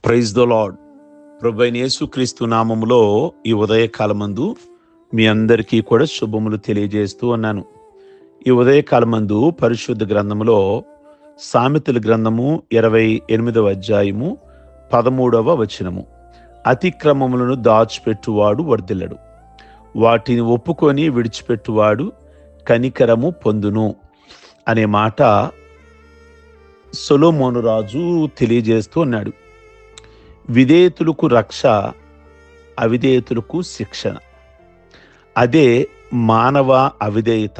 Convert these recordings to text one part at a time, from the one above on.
Praise the lord. ప్రభువైన యేసుక్రీస్తు నామములో ఈ ఉదయకాలమందు మీ అందరికీ కూడా శుభములు తెలియజేస్తూ ఉన్నాను. ఈ ఉదయకాలమందు పరిశుద్ధ గ్రంథములో సామెతల గ్రంథము 28వ అధ్యాయము 13వ వచనము, అతిక్రమములను దాచిపెట్టువాడు వర్ధిల్లడు, వాటిని ఒప్పుకొని విడిచిపెట్టువాడు కనికరము పొందును అనే మాట సొలొమోను రాజు తెలియజేస్తూ ఉన్నాడు. విధేయతులకు రక్ష, అవిధేయతులకు శిక్షణ. అదే మానవ అవిధేయత,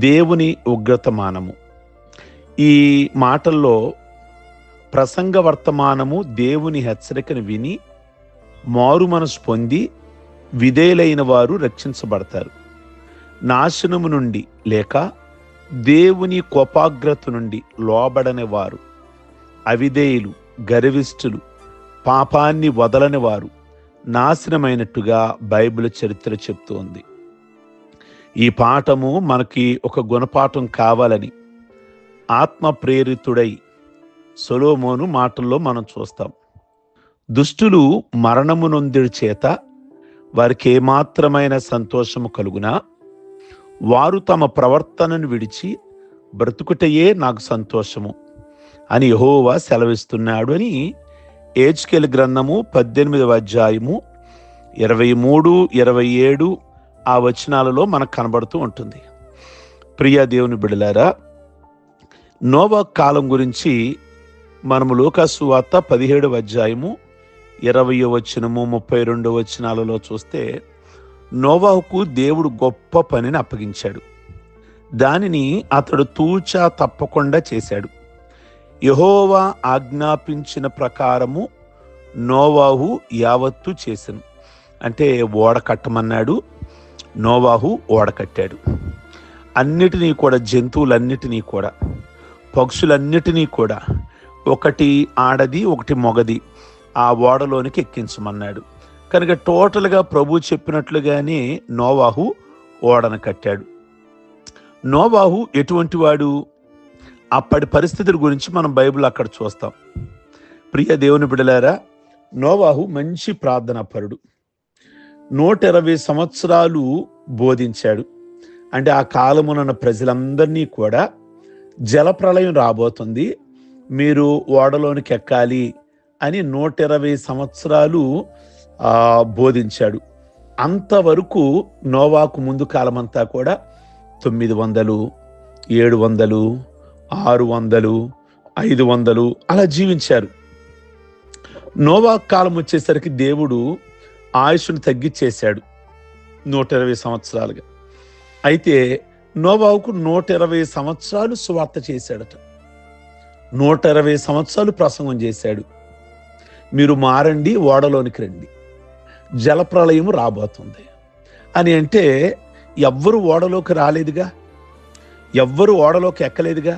దేవుని ఉగ్రతమానము. ఈ మాటల్లో ప్రసంగ వర్తమానము దేవుని హెచ్చరికను విని మారు మనసు పొంది విధేయులైన వారు రక్షించబడతారు. నాశనము నుండి లేక దేవుని కోపాగ్రత నుండి లోబడని వారు, అవిధేయులు, గర్విష్ఠులు, పాపాన్ని వదలని వారు నాశనమైనట్టుగా బైబిల్ చరిత్ర చెప్తోంది. ఈ పాఠము మనకి ఒక గుణపాఠం కావాలని ఆత్మ ప్రేరితుడై సొలొమోను మాటల్లో మనం చూస్తాం. దుష్టులు మరణము నొందిడి చేత వారికి ఏమాత్రమైన సంతోషము కలుగునా, వారు తమ ప్రవర్తనను విడిచి బ్రతుకుటయే నాకు సంతోషము అని యెహోవా సెలవిస్తున్నాడు అని ఎహెజ్కేలు గ్రంథము 18వ అధ్యాయము 23, 27 ఆ వచనాలలో మనకు కనబడుతూ ఉంటుంది. ప్రియ దేవుని బిడ్డలారా, నోవా కాలం గురించి మనము లూకాసు వార్త 17వ అధ్యాయము 20వ వచనము 32వ వచనాలలో చూస్తే, నోవాహుకు దేవుడు గొప్ప పనిని అప్పగించాడు. దానిని అతడు తూచా తప్పకుండా చేశాడు. యెహోవా ఆజ్ఞాపించిన ప్రకారము నోవాహు యావత్తు చేసెను. అంటే ఓడ కట్టమన్నాడు, నోవాహు ఓడ కట్టాడు. అన్నిటినీ కూడా, జంతువులన్నిటినీ కూడా, పక్షులన్నిటినీ కూడా, ఒకటి ఆడది ఒకటి మొగది ఆ ఓడలోనికి ఎక్కించమన్నాడు. కనుక టోటల్గా ప్రభు చెప్పినట్లుగానే నోవాహు ఓడను కట్టాడు. నోవాహు ఎటువంటి వాడు? అప్పటి పరిస్థితుల గురించి మనం బైబిల్ అక్కడ చూస్తాం. ప్రియ దేవుని బిడ్డలారా, నోవాహు మంచి ప్రార్థనాపరుడు. 120 సంవత్సరాలు బోధించాడు. అంటే ఆ కాలమున ప్రజలందరినీ కూడా జలప్రళయం రాబోతుంది, మీరు ఓడలోనికి ఎక్కాలి అని 120 సంవత్సరాలు బోధించాడు. అంతవరకు నోవాకు ముందు కాలమంతా కూడా 900, 700, 600, 500 అలా జీవించారు. నోవా కాలం వచ్చేసరికి దేవుడు ఆయుష్ను తగ్గించేశాడు 120 సంవత్సరాలుగా. అయితే నోవాకు 120 సంవత్సరాలు సువార్త చేశాడట. 120 సంవత్సరాలు ప్రసంగం చేశాడు. మీరు మారండి, ఓడలోనికి రండి, జలప్రళయం రాబోతుంది అని. అంటే ఎవ్వరు ఓడలోకి రాలేదుగా, ఎవ్వరు ఓడలోకి ఎక్కలేదుగా.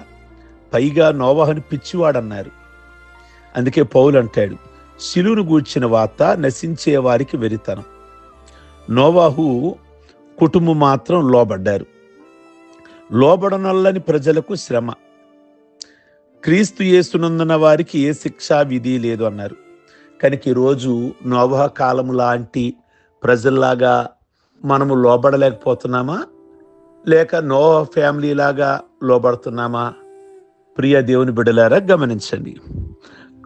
పైగా నోవాహుని పిచ్చివాడన్నారు. అందుకే పౌలు అంటాడు, శిలువను గూర్చిన వార్త నశించే వారికి వెరితనం. నోవాహు కుటుంబం మాత్రం లోబడ్డారు. లోబడనొల్లని ప్రజలకు శ్రమ. క్రీస్తు యేసునందున వారికి ఏ శిక్షా విధి లేదు అన్నారు. కనుక ఈరోజు నోవహు కాలం లాంటి ప్రజల్లాగా మనము లోబడలేకపోతున్నామా, లేక నోవహు ఫ్యామిలీ లాగా లోబడుతున్నామా? ప్రియ దేవుని బిడ్డలారా, గమనించండి.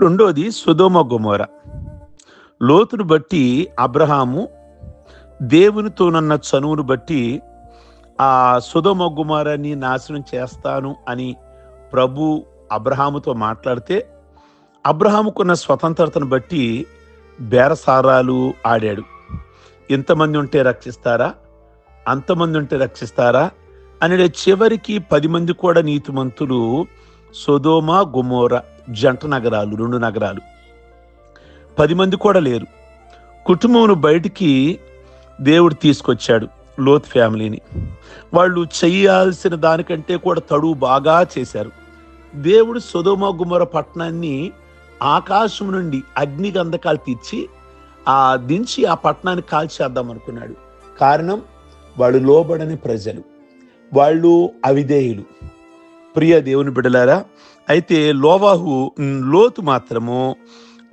రెండోది సొదొమ గొమొర్రా. లోతును బట్టి అబ్రహాము దేవునితోనున్న చనువును బట్టి ఆ సొదొమ గొమొర్రాని నాశనం చేస్తాను అని ప్రభు అబ్రహాముతో మాట్లాడితే, అబ్రహాముకున్న స్వతంత్రతను బట్టి బేరసారాలు ఆడాడు. ఎంతమంది ఉంటే రక్షిస్తారా, అంతమంది ఉంటే రక్షిస్తారా అని. చివరికి 10 మంది కూడా నీతిమంతులు. సొదొమ గొమొర్రా జంట నగరాలు, 2 నగరాలు. 10 మంది కూడా లేరు. కుటుంబమును బయటికి దేవుడు తీసుకొచ్చాడు, లోత్ ఫ్యామిలీని. వాళ్ళు చేయాల్సిన దానికంటే కూడా తడువు బాగా చేశారు. దేవుడు సొదొమ గొమొర్రా పట్టణాన్ని ఆకాశం నుండి అగ్ని గంధకాలు తీర్చి దించి ఆ పట్టణాన్ని కాల్చేద్దాం అనుకున్నాడు. కారణం, వాళ్ళు లోబడని ప్రజలు, వాళ్ళు అవిధేయులు. ప్రియ దేవుని బిడ్డలారా, అయితే లోతు మాత్రము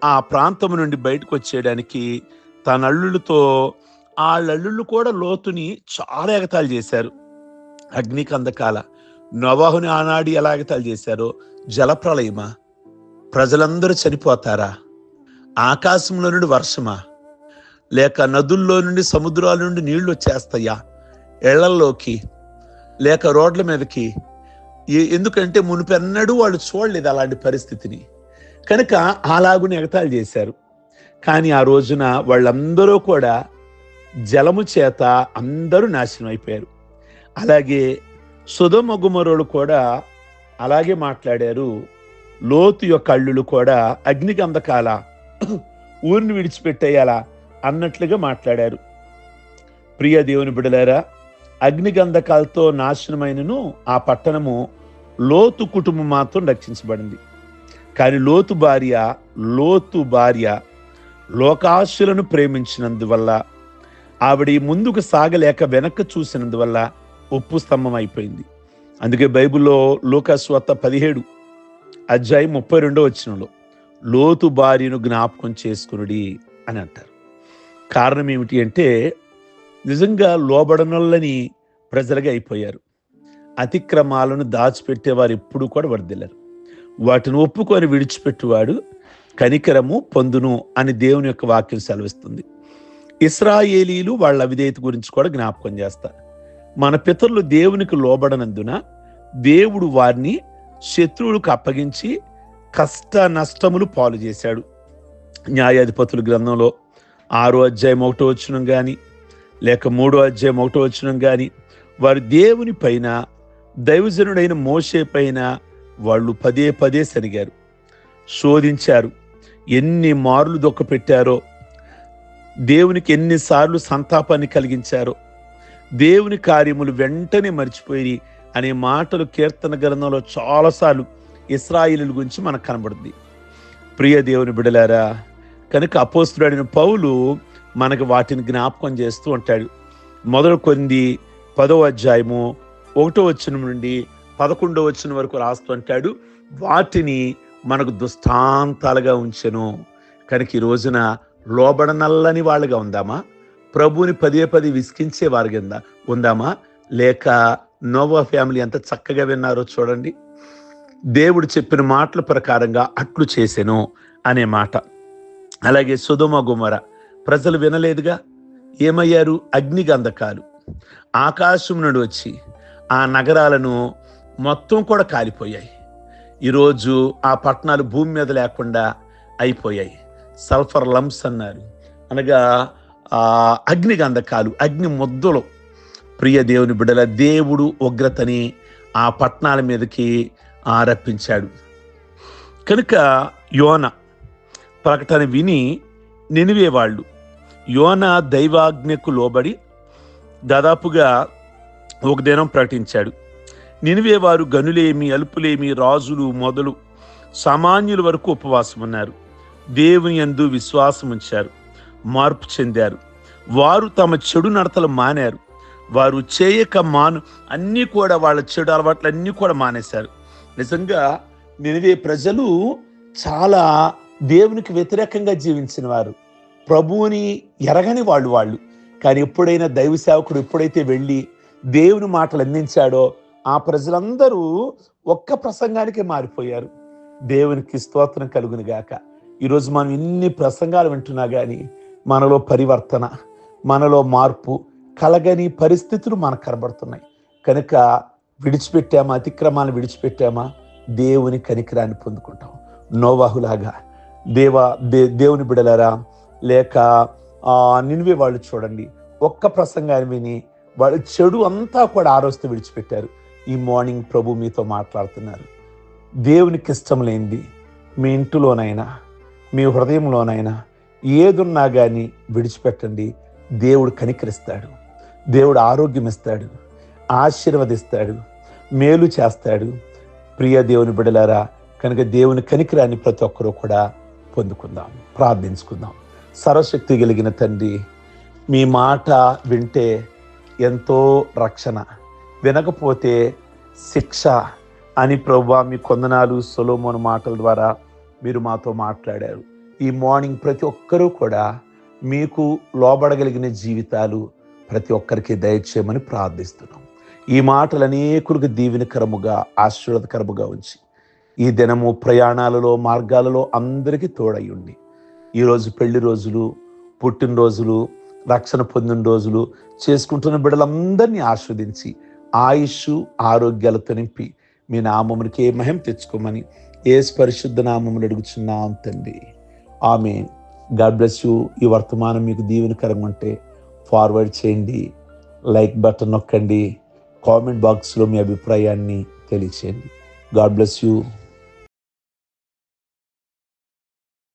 ఆ ప్రాంతం నుండి బయటకు వచ్చేయడానికి తన అల్లుళ్ళతో వాళ్ళల్లుళ్ళు కూడా లోతుని చాలా ఎగతాళి చేశారు. అగ్నికందకాల నోవాహుని ఆనాడు ఎలా ఎగతాళి చేశారో, జలప్రళయమా, ప్రజలందరూ చనిపోతారా, ఆకాశంలో నుండి వర్షమా, లేక నదుల్లో నుండి సముద్రాల నుండి నీళ్లు వచ్చేస్తాయా ఇళ్లల్లోకి, లేక రోడ్ల మీదకి? ఎందుకంటే మునుపెన్నడూ వాళ్ళు చూడలేదు అలాంటి పరిస్థితిని, కనుక అలాగుని ఎగతాళి చేశారు. కానీ ఆ రోజున వాళ్ళందరూ కూడా జలము చేత అందరూ నాశనం అయిపోయారు. అలాగే సొదొమ గొమొర్రాలు కూడా అలాగే మాట్లాడారు. లోతు యొక్క అల్లులు కూడా అగ్నిగంధకాల ఊరిని విడిచిపెట్టేయాలా అన్నట్లుగా మాట్లాడారు. ప్రియ దేవుని బిడ్డలారా, అగ్నిగంధకాలతో నాశనమైనను ఆ పట్టణము లోతు కుటుంబం మాత్రం రక్షించబడింది. కానీ లోతు భార్య లోకాశులను ప్రేమించినందువల్ల, ఆవిడ ముందుకు సాగలేక వెనక్కి చూసినందువల్ల ఉప్పు స్తంభం అయిపోయింది. అందుకే బైబిల్లో లూకాసువార్త 17:32 లోతు భార్యను జ్ఞాపకం చేసుకునుడి అని అంటారు. కారణం ఏమిటి అంటే, నిజంగా లోబడనొల్లని ప్రజలుగా అయిపోయారు. అతిక్రమాలను దాచిపెట్టేవారు ఎప్పుడు కూడా వర్ధిల్లరు. వాటిని ఒప్పుకొని విడిచిపెట్టువాడు కనికరము పొందును అని దేవుని యొక్క వాక్యం సెలవిస్తుంది. ఇశ్రాయేలీలు వాళ్ళ అవిధేయత గురించి కూడా జ్ఞాపకం చేస్తారు. మన పితరులు దేవునికి లోబడనందున దేవుడు వారిని శత్రువులకు అప్పగించి కష్ట నష్టములు పాలు చేశాడు. న్యాయాధిపతుల గ్రంథంలో 6:1 కానీ లేక 3:1 కానీ వారు దేవుని పైన, దైవజనుడైన మోషే పైన వాళ్ళు పదే సరిగారు, శోధించారు. ఎన్ని మార్లు దొక్కపెట్టారో, దేవునికి ఎన్నిసార్లు సంతాపాన్ని కలిగించారో, దేవుని కార్యములు వెంటనే మర్చిపోయి అనే మాటలు కీర్తన గ్రంథంలో చాలాసార్లు ఇశ్రాయేలీయుల గురించి మనకు కనబడుతుంది. ప్రియ దేవుని బిడ్డలారా, కనుక అపోస్తలుడైన పౌలు మనకు వాటిని జ్ఞాపకం చేస్తూ ఉంటాడు. 1 కొరింథీ 10:1 నుండి 11 వరకు రాస్తూ అంటాడు, వాటిని మనకు దృష్టాంతాలుగా ఉంచెను. కనుక ఈ రోజున లోబడనల్లని వాళ్ళుగా ఉందామా? ప్రభువుని పదే విసికించే వారి కింద ఉందామా? లేక నోవా ఫ్యామిలీ ఎంత చక్కగా విన్నారో చూడండి. దేవుడు చెప్పిన మాటల ప్రకారంగా అట్లు చేసెను అనే మాట. అలాగే సొదొమ గొమొర్రా ప్రజలు వినలేదుగా, ఏమయ్యారు? అగ్నిగంధకాలు ఆకాశం నుండి వచ్చి ఆ నగరాలను మొత్తం కూడా కాలిపోయాయి. ఈరోజు ఆ పట్టణాలు భూమి మీద లేకుండా అయిపోయాయి. సల్ఫర్ లంప్స్ అన్నారు, అనగా అగ్నిగంధకాలు, అగ్ని ముద్దలు. ప్రియ దేవుని బిడ్డల, దేవుడు ఉగ్రతని ఆ పట్టణాల మీదకి రప్పించాడు. కనుక యోన ప్రకటన విని నినివే వాళ్ళు, యోన దైవాజ్ఞకు లోబడి దాదాపుగా ఒక దినం ప్రకటించాడు. నినివే వారు గనులేమి, అల్పులేమి, రాజులు మొదలు సామాన్యుల వరకు ఉపవాసం ఉన్నారు. దేవుని యందు విశ్వాసం ఉంచారు, మార్పు చెందారు. వారు తమ చెడు నడతలు మానారు. వారు చేయక అన్నీ కూడా వాళ్ళ చెడు అలవాట్లు అన్నీ కూడా మానేశారు. నిజంగా నినివే ప్రజలు చాలా దేవునికి వ్యతిరేకంగా జీవించిన వారు, ప్రభువుని ఎరగని వాళ్ళు. కానీ ఎప్పుడైనా దైవ సేవకుడు ఎప్పుడైతే వెళ్ళి దేవుని మాటలు అందించాడో ఆ ప్రజలందరూ ఒక్క ప్రసంగానికే మారిపోయారు. దేవునికి స్తోత్రం కలుగును గాక. ఈరోజు మనం ఎన్ని ప్రసంగాలు వింటున్నా కానీ మనలో పరివర్తన, మనలో మార్పు కలగని పరిస్థితులు మనకు కనబడుతున్నాయి. కనుక విడిచిపెట్టామా, అతిక్రమాన్ని విడిచిపెట్టామా, దేవుని కనికరాన్ని పొందుకుంటాం. నోవాహులాగా దేవుని బిడలారా, లేక నినివే వాళ్ళు చూడండి, ఒక్క ప్రసంగాన్ని విని వాళ్ళు చెడు అంతా కూడా ఆరోస్తూ విడిచిపెట్టారు. ఈ మార్నింగ్ ప్రభు మీతో మాట్లాడుతున్నారు. దేవునికి ఇష్టం లేనిది మీ ఇంటిలోనైనా మీ హృదయంలోనైనా ఏదున్నా కానీ విడిచిపెట్టండి. దేవుడు కనికరిస్తాడు, దేవుడు ఆరోగ్యం ఇస్తాడు, ఆశీర్వదిస్తాడు, మేలు చేస్తాడు. ప్రియ దేవుని బిడ్డలారా, కనుక దేవుని కనికరాన్ని ప్రతి ఒక్కరూ కూడా పొందుకుందాం, ప్రార్థించుకుందాం. సర్వశక్తి కలిగిన తండ్రి, మీ మాట వింటే ఎంతో రక్షణ, వినకపోతే శిక్ష అని ప్రభువా మీ కొందనాలు సొలొమోను మాటల ద్వారా మీరు మాతో మాట్లాడారు. ఈ మార్నింగ్ ప్రతి ఒక్కరూ కూడా మీకు లోబడగలిగిన జీవితాలు ప్రతి ఒక్కరికి దయచేయమని ప్రార్థిస్తున్నాం. ఈ మాటలు అనేకులకు దీవెనకరముగా, ఆశీర్వాదకరముగా ఉంచి ఈ దినము ప్రయాణాలలో, మార్గాలలో అందరికీ తోడయ్యుండి ఈరోజు పెళ్లి రోజులు, పుట్టినరోజులు, రక్షణ పొందిన రోజులు చేసుకుంటున్న బిడ్డలందరినీ ఆస్వాదించి ఆయుష్ ఆరోగ్యాలతో నింపి మీ నామమునికే మహిమ తెచ్చుకోమని యేసు పరిశుద్ధ నామములు అడుగుచున్నాం తండ్రి. ఆమేన్. God bless you. ఈ వర్తమానం మీకు దీవెనకరంగా ఉంటే ఫార్వర్డ్ చేయండి, లైక్ బటన్ నొక్కండి, కామెంట్ బాక్స్లో మీ అభిప్రాయాన్ని తెలియచేయండి. God bless you.